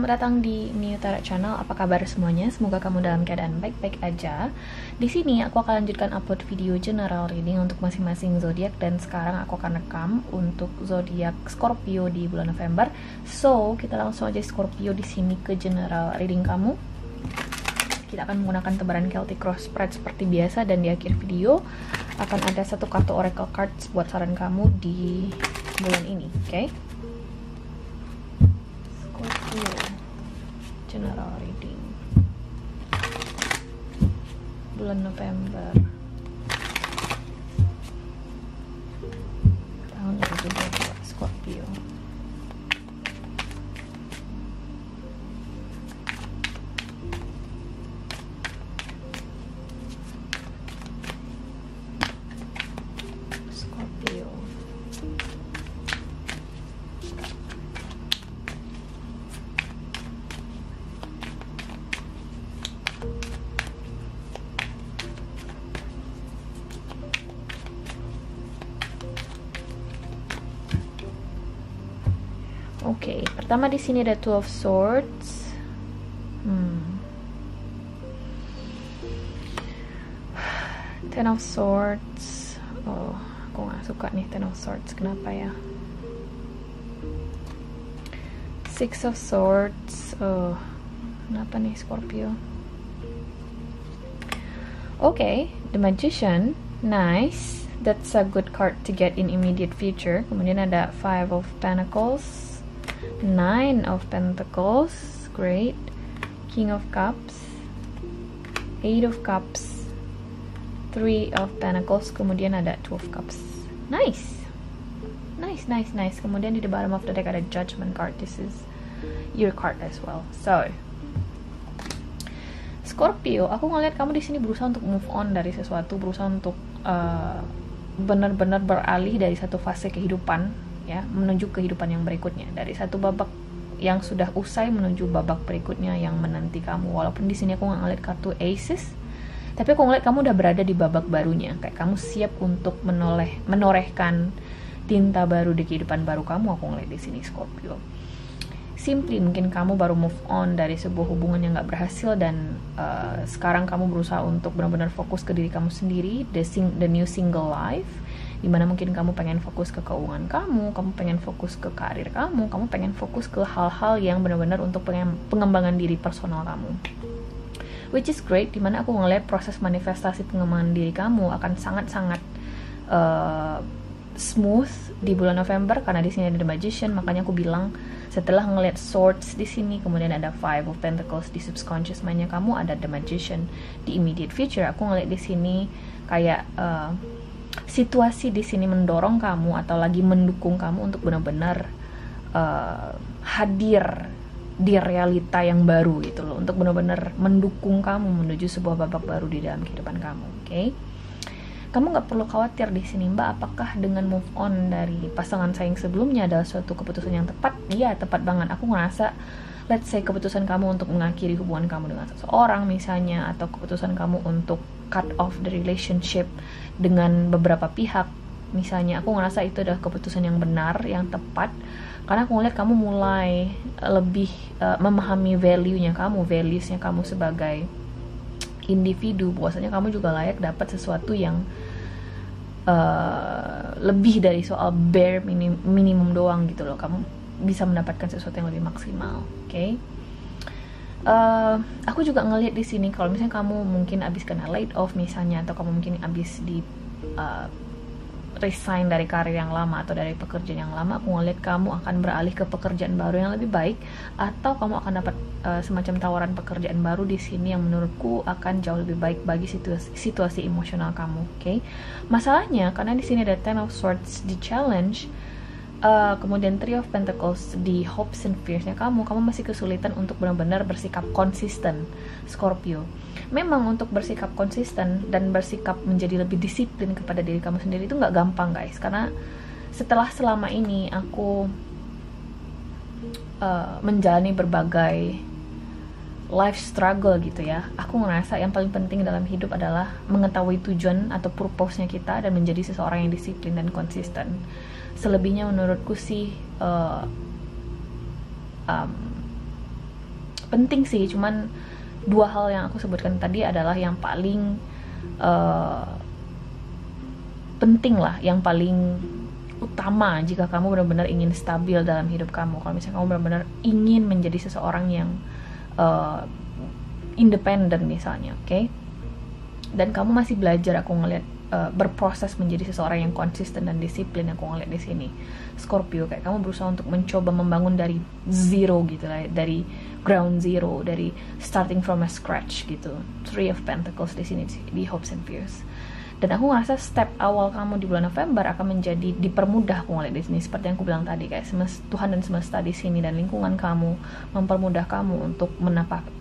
Selamat datang di New Tarot Channel. Apa kabar semuanya? Semoga kamu dalam keadaan baik-baik aja. Di sini aku akan lanjutkan upload video general reading untuk masing-masing zodiak, dan sekarang aku akan rekam untuk zodiak Scorpio di bulan November. So, kita langsung aja Scorpio di sini ke general reading kamu. Kita akan menggunakan tebaran Celtic Cross Spread seperti biasa, dan di akhir video akan ada satu kartu Oracle Cards buat saran kamu di bulan ini, oke? Scorpio general reading bulan November tahun 2022 Scorpio. Oke, pertama di sini ada Two of Swords. Ten of Swords. Oh, aku nggak suka nih Ten of Swords. Kenapa ya? Six of Swords. Oh, kenapa nih Scorpio? Oke, The Magician. Nice. That's a good card to get in immediate future. Kemudian ada Five of Pentacles. Nine of Pentacles, great. King of Cups, Eight of Cups, Three of Pentacles, kemudian ada Two of Cups. Nice. Kemudian di the bottom of the deck ada Judgment card. This is your card as well. So, Scorpio, aku ngeliat kamu di sini berusaha untuk move on dari sesuatu, berusaha untuk benar-benar beralih dari satu fase kehidupan, ya, menuju kehidupan yang berikutnya, dari satu babak yang sudah usai menuju babak berikutnya yang menanti kamu. Walaupun di sini aku nggak ngeliat kartu Aces, tapi aku ngeliat kamu udah berada di babak barunya, kayak kamu siap untuk menorehkan tinta baru di kehidupan baru kamu. Aku ngeliat di sini Scorpio. Simply mungkin kamu baru move on dari sebuah hubungan yang nggak berhasil, dan sekarang kamu berusaha untuk benar-benar fokus ke diri kamu sendiri, the new single life, dimana mungkin kamu pengen fokus ke keuangan kamu pengen fokus ke karir kamu pengen fokus ke hal-hal yang benar-benar untuk pengembangan diri personal kamu, which is great. Dimana aku ngeliat proses manifestasi pengembangan diri kamu akan sangat-sangat smooth di bulan November, karena di sini ada The Magician. Makanya aku bilang setelah ngeliat Swords di sini, kemudian ada Five of Pentacles di subconscious mind-nya kamu, ada The Magician di immediate future. Aku ngeliat di sini kayak situasi di sini mendorong kamu atau lagi mendukung kamu untuk benar-benar hadir di realita yang baru gitu loh, untuk benar-benar mendukung kamu menuju sebuah babak baru di dalam kehidupan kamu. Oke? Kamu nggak perlu khawatir di sini, Mbak. Apakah dengan move on dari pasangan sayang sebelumnya adalah suatu keputusan yang tepat? Iya, tepat banget. Aku ngerasa, let's say keputusan kamu untuk mengakhiri hubungan kamu dengan seseorang misalnya, atau keputusan kamu untuk cut off the relationship dengan beberapa pihak misalnya, aku ngerasa itu adalah keputusan yang benar, yang tepat, karena aku ngeliat kamu mulai lebih memahami valuesnya kamu sebagai individu, bahwasanya kamu juga layak dapat sesuatu yang lebih dari soal bare minimum doang gitu loh. Kamu bisa mendapatkan sesuatu yang lebih maksimal. Oke? Aku juga ngelihat di sini kalau misalnya kamu mungkin abis kena laid off misalnya, atau kamu mungkin abis di resign dari karir yang lama atau dari pekerjaan yang lama, aku ngelihat kamu akan beralih ke pekerjaan baru yang lebih baik, atau kamu akan dapat semacam tawaran pekerjaan baru di sini yang menurutku akan jauh lebih baik bagi situasi emosional kamu. Oke? Masalahnya karena di sini ada Ten of Swords di challenge, kemudian Three of Pentacles di hopes and fears-nya kamu masih kesulitan untuk benar-benar bersikap konsisten, Scorpio. Memang untuk bersikap konsisten dan bersikap menjadi lebih disiplin kepada diri kamu sendiri itu nggak gampang, guys. Karena setelah selama ini aku menjalani berbagai life struggle gitu ya, aku ngerasa yang paling penting dalam hidup adalah mengetahui tujuan atau purpose-nya kita dan menjadi seseorang yang disiplin dan konsisten. Selebihnya menurutku sih penting sih, cuman 2 hal yang aku sebutkan tadi adalah yang paling penting lah, yang paling utama jika kamu benar-benar ingin stabil dalam hidup kamu. Kalau misalnya kamu benar-benar ingin menjadi seseorang yang independen misalnya, oke? Dan kamu masih belajar, aku ngeliat berproses menjadi seseorang yang konsisten dan disiplin. Aku ngeliat di sini Scorpio, kayak kamu berusaha untuk mencoba membangun dari zero gitu lah, dari ground zero, dari starting from a scratch gitu. Three of Pentacles di sini di Hopes and Fears. Dan aku ngerasa step awal kamu di bulan November akan menjadi dipermudah. Aku ngeliat di sini seperti yang aku bilang tadi, kayak Tuhan dan semesta di sini dan lingkungan kamu mempermudah kamu untuk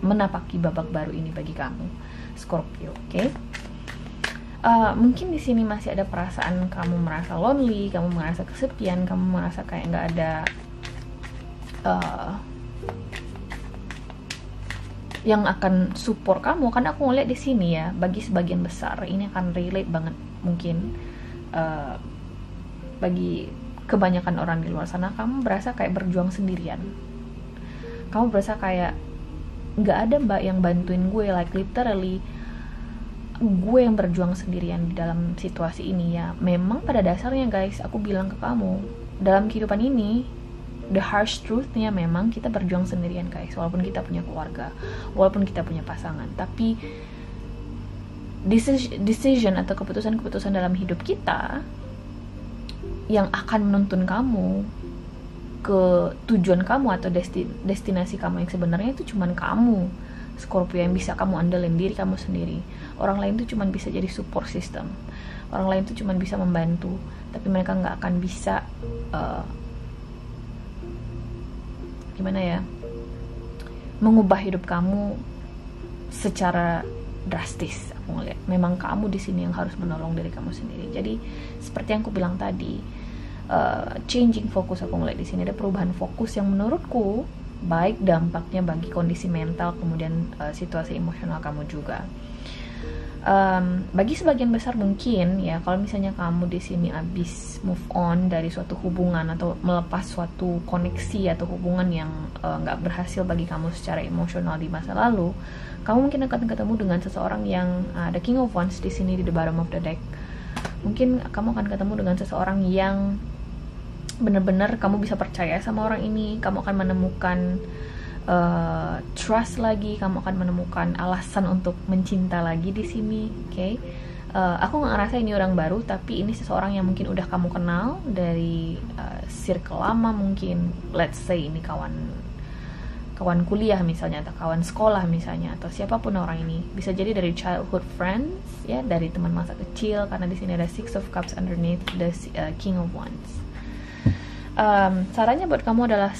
menapaki babak baru ini bagi kamu, Scorpio. Oke? Mungkin di sini masih ada perasaan kamu merasa lonely, kamu merasa kesepian, kamu merasa kayak nggak ada yang akan support kamu. Karena aku ngeliat di sini ya, bagi sebagian besar ini akan relate banget mungkin bagi kebanyakan orang di luar sana. Kamu berasa kayak berjuang sendirian, kamu berasa kayak nggak ada mbak yang bantuin gue, like literally gue yang berjuang sendirian di dalam situasi ini. Ya memang pada dasarnya guys, aku bilang ke kamu, dalam kehidupan ini the harsh truth-nya memang kita berjuang sendirian guys, walaupun kita punya keluarga, walaupun kita punya pasangan. Tapi decision atau keputusan-keputusan dalam hidup kita yang akan menuntun kamu ke tujuan kamu atau destinasi kamu yang sebenarnya itu cuman kamu, Scorpio, yang bisa kamu andelin diri kamu sendiri. Orang lain tuh cuman bisa jadi support system, orang lain tuh cuman bisa membantu, tapi mereka nggak akan bisa gimana ya, mengubah hidup kamu secara drastis. Aku ngeliat memang kamu di sini yang harus menolong diri kamu sendiri. Jadi seperti yang aku bilang tadi, changing fokus. Aku ngeliat di sini ada perubahan fokus yang menurutku baik dampaknya bagi kondisi mental, kemudian situasi emosional kamu juga. Bagi sebagian besar mungkin ya, kalau misalnya kamu di sini abis move on dari suatu hubungan atau melepas suatu koneksi atau hubungan yang nggak berhasil bagi kamu secara emosional di masa lalu, kamu mungkin akan ketemu dengan seseorang yang ada King of Wands di sini di the bottom of the deck. Mungkin kamu akan ketemu dengan seseorang yang benar-benar kamu bisa percaya sama orang ini. Kamu akan menemukan trust lagi, kamu akan menemukan alasan untuk mencinta lagi di sini. Oke? Aku nggak ngerasa ini orang baru, tapi ini seseorang yang mungkin udah kamu kenal dari circle lama, mungkin let's say ini kawan kuliah misalnya, atau kawan sekolah misalnya, atau siapapun orang ini. Bisa jadi dari childhood friends ya, dari teman masa kecil, karena di sini ada Six of Cups underneath the King of Wands. Sarannya buat kamu adalah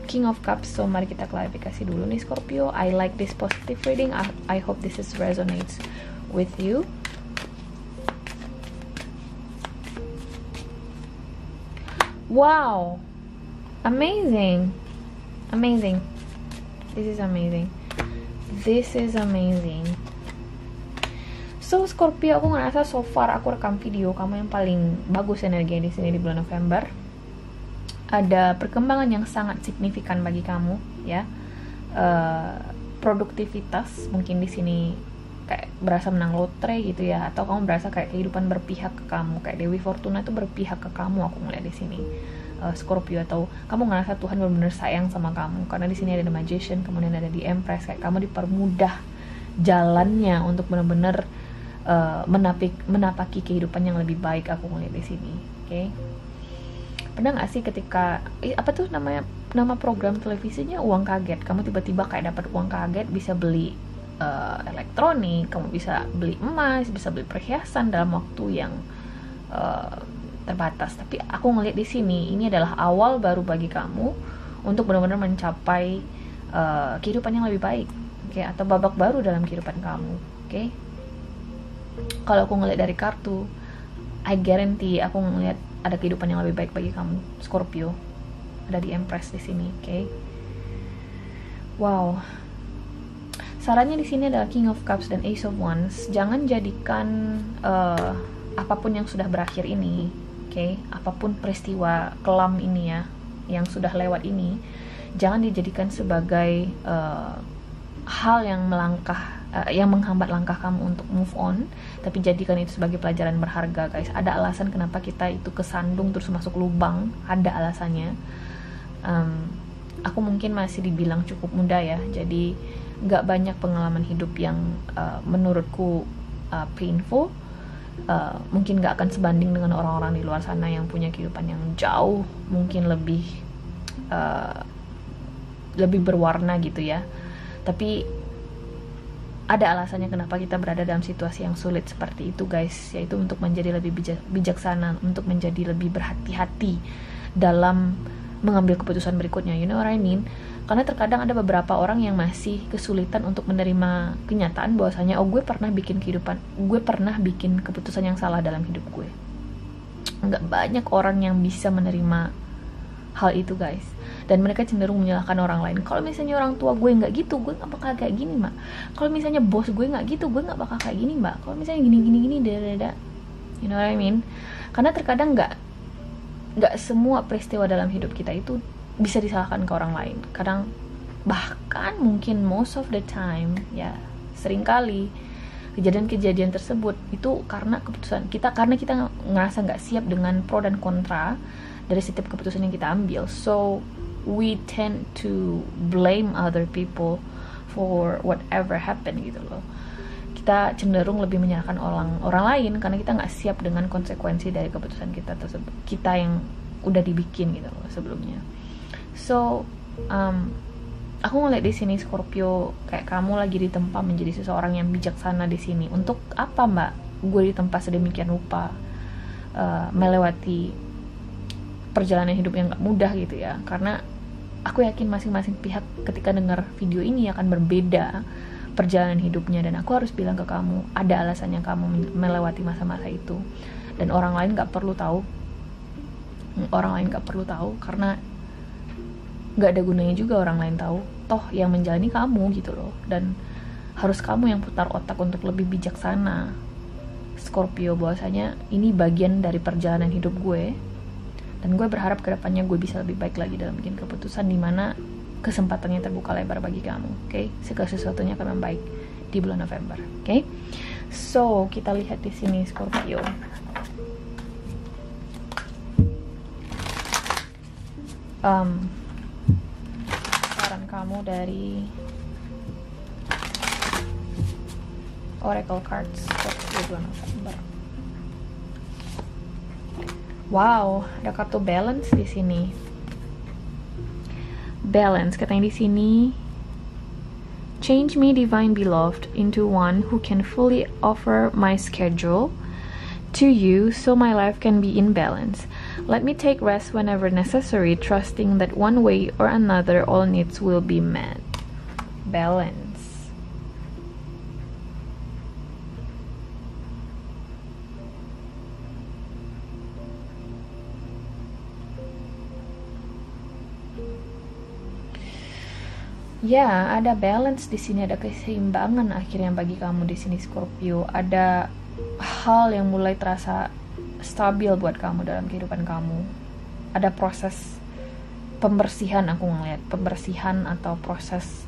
King of Cups. So mari kita klarifikasi dulu nih Scorpio. I like this positive reading. I hope this resonates with you. Wow, amazing, amazing. This is amazing. This is amazing. So Scorpio, aku ngerasa so far aku rekam video kamu yang paling bagus energinya di sini di bulan November. Ada perkembangan yang sangat signifikan bagi kamu ya. Produktivitas mungkin di sini kayak berasa menang lotre gitu ya, atau kamu berasa kayak kehidupan berpihak ke kamu, kayak Dewi Fortuna itu berpihak ke kamu. Aku ngeliat di sini Scorpio, atau kamu ngerasa Tuhan benar-benar sayang sama kamu, karena di sini ada The Magician, kemudian ada di Empress, kayak kamu dipermudah jalannya untuk benar-benar menapaki kehidupan yang lebih baik. Aku ngeliat di sini, oke? Pernah gak sih ketika apa tuh nama program televisinya Uang Kaget, kamu tiba-tiba kayak dapat uang kaget, bisa beli elektronik, kamu bisa beli emas, bisa beli perhiasan dalam waktu yang terbatas. Tapi aku ngeliat di sini ini adalah awal baru bagi kamu untuk benar-benar mencapai kehidupan yang lebih baik, oke? Atau babak baru dalam kehidupan kamu, oke? Kalau aku ngeliat dari kartu, I guarantee aku ngeliat ada kehidupan yang lebih baik bagi kamu, Scorpio. Ada di Empress di sini, oke? Wow. Sarannya di sini adalah King of Cups dan Ace of Wands. Jangan jadikan apapun yang sudah berakhir ini, oke? Apapun peristiwa kelam ini ya, yang sudah lewat ini, jangan dijadikan sebagai hal yang yang menghambat langkah kamu untuk move on, tapi jadikan itu sebagai pelajaran berharga, guys. Ada alasan kenapa kita itu kesandung terus masuk lubang, ada alasannya. Aku mungkin masih dibilang cukup muda ya, jadi nggak banyak pengalaman hidup yang menurutku painful. Mungkin nggak akan sebanding dengan orang-orang di luar sana yang punya kehidupan yang jauh mungkin lebih berwarna gitu ya. Tapi ada alasannya kenapa kita berada dalam situasi yang sulit seperti itu, guys, yaitu untuk menjadi lebih bijaksana, untuk menjadi lebih berhati-hati dalam mengambil keputusan berikutnya. You know what I mean? Karena terkadang ada beberapa orang yang masih kesulitan untuk menerima kenyataan bahwasanya gue pernah bikin keputusan yang salah dalam hidup gue. Nggak banyak orang yang bisa menerima hal itu, guys, dan mereka cenderung menyalahkan orang lain. Kalau misalnya orang tua gue nggak gitu, gue nggak bakal kayak gini, Mbak. Kalau misalnya bos gue nggak gitu, gue nggak bakal kayak gini, Mbak. Kalau misalnya gini, dada. You know what I mean? Karena terkadang nggak semua peristiwa dalam hidup kita itu bisa disalahkan ke orang lain. Kadang, bahkan mungkin most of the time, ya seringkali kejadian-kejadian tersebut itu karena keputusan kita, karena kita ngerasa nggak siap dengan pro dan kontra dari setiap keputusan yang kita ambil. So we tend to blame other people for whatever happened gitu loh. Kita cenderung lebih menyalahkan orang lain karena kita nggak siap dengan konsekuensi dari keputusan kita tersebut, kita yang udah dibikin gitu loh sebelumnya. So aku ngeliat di sini Scorpio, kayak kamu lagi ditempa menjadi seseorang yang bijaksana di sini. Untuk apa, Mbak, gue ditempa sedemikian rupa melewati perjalanan hidup yang gak mudah gitu ya? Karena aku yakin masing-masing pihak ketika dengar video ini akan berbeda perjalanan hidupnya, dan aku harus bilang ke kamu, ada alasannya kamu melewati masa-masa itu, dan orang lain gak perlu tahu, karena gak ada gunanya juga orang lain tahu. Toh yang menjalani kamu gitu loh, dan harus kamu yang putar otak untuk lebih bijaksana, Scorpio, bahwasanya ini bagian dari perjalanan hidup gue, dan gue berharap kedepannya gue bisa lebih baik lagi dalam bikin keputusan, dimana kesempatannya terbuka lebar bagi kamu. Oke? Segala sesuatunya akan membaik di bulan November. Oke? So kita lihat di sini Scorpio. Saran kamu dari Oracle Cards Scorpio bulan November. Wow, ada kartu balance di sini. Balance, katanya di sini, change me, divine beloved, into one who can fully offer my schedule to you so my life can be in balance. Let me take rest whenever necessary, trusting that one way or another all needs will be met. Balance. Ya, ada balance di sini, ada keseimbangan akhirnya bagi kamu di sini Scorpio. Ada hal yang mulai terasa stabil buat kamu dalam kehidupan kamu. Ada proses pembersihan, aku ngeliat pembersihan atau proses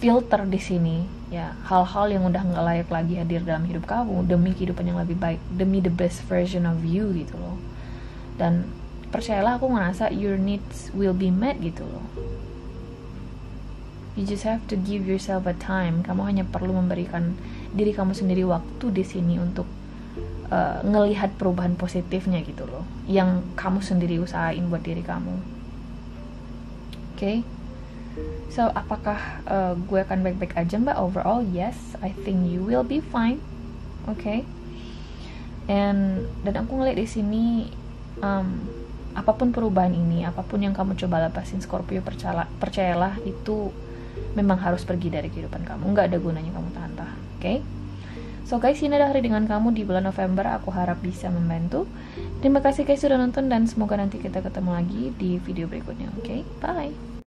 filter di sini. Ya, hal-hal yang udah nggak layak lagi hadir dalam hidup kamu demi kehidupan yang lebih baik, demi the best version of you gitu loh. Dan percayalah, aku ngerasa your needs will be met gitu loh. You just have to give yourself a time. Kamu hanya perlu memberikan diri kamu sendiri waktu di sini untuk ngelihat perubahan positifnya gitu loh, yang kamu sendiri usahain buat diri kamu. Okay? So, apakah gue akan baik-baik aja, Mbak? Overall, yes, I think you will be fine. Okay? Dan aku ngeliat di sini, apapun perubahan ini, apapun yang kamu coba lepasin Scorpio, percayalah itu memang harus pergi dari kehidupan kamu. Nggak ada gunanya kamu tahan-tahan. Okay? So guys, ini adalah hari dengan kamu di bulan November. Aku harap bisa membantu. Terima kasih guys sudah nonton, dan semoga nanti kita ketemu lagi di video berikutnya. Okay? Bye!